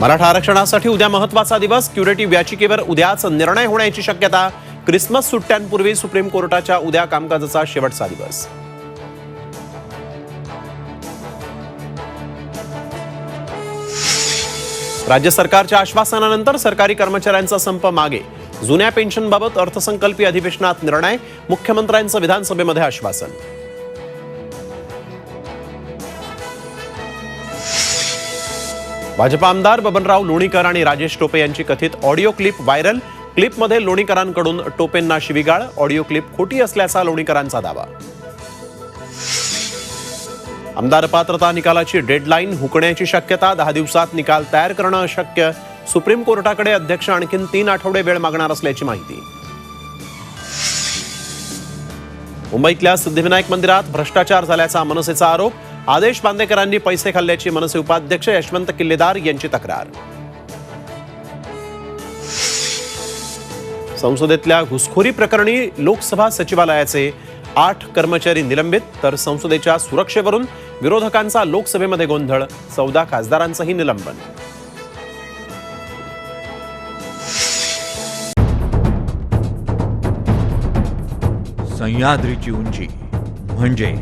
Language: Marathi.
मराठा आरक्षणासाठी उद्या महत्त्वाचा दिवस. क्युरेटिव्ह याचिकेवर उद्याच निर्णय होण्याची शक्यता. क्रिसमस सुट्ट्यांपूर्वी सुप्रीम कोर्टाच्या उद्या कामकाजाचा शेवटचा दिवस. राज्य सरकारच्या आश्वासनानंतर सरकारी कर्मचाऱ्यांचा संप मागे. जुन्या पेन्शनबाबत अर्थसंकल्पीय अधिवेशनात निर्णय. मुख्यमंत्र्यांचं विधानसभेमध्ये आश्वासन. भाजप आमदार बबनराव लोणीकर आणि राजेश टोपे यांची कथित ऑडिओ क्लिप व्हायरल. क्लिपमध्ये लोणीकरांकडून टोपेंना शिवीगाळ. ऑडिओ क्लिप खोटी असल्याचा लोणीकरांचा दावा. आमदार पात्रता निकालाची डेडलाईन हुकण्याची शक्यता. 10 दिवसात निकाल तयार करणं अशक्य. सुप्रीम कोर्टाकडे अध्यक्ष आणखीन 3 आठवडे वेळ मागणार असल्याची माहिती. मुंबईतल्या सिद्धिविनायक मंदिरात भ्रष्टाचार झाल्याचा मनसेचा आरोप. आदेश बांदेकरांनी पैसे खाल्ल्याची मनसे उपाध्यक्ष यशवंत किल्लेदार यांची तक्रार. संसदेतल्या घुसखोरी प्रकरणी लोकसभा सचिवालयाचे 8 कर्मचारी निलंबित. तर संसदेच्या सुरक्षेवरून विरोधकांचा लोकसभेमध्ये गोंधळ. 14 खासदारांचंही निलंबन. सह्याद्रीची उंची म्हणजे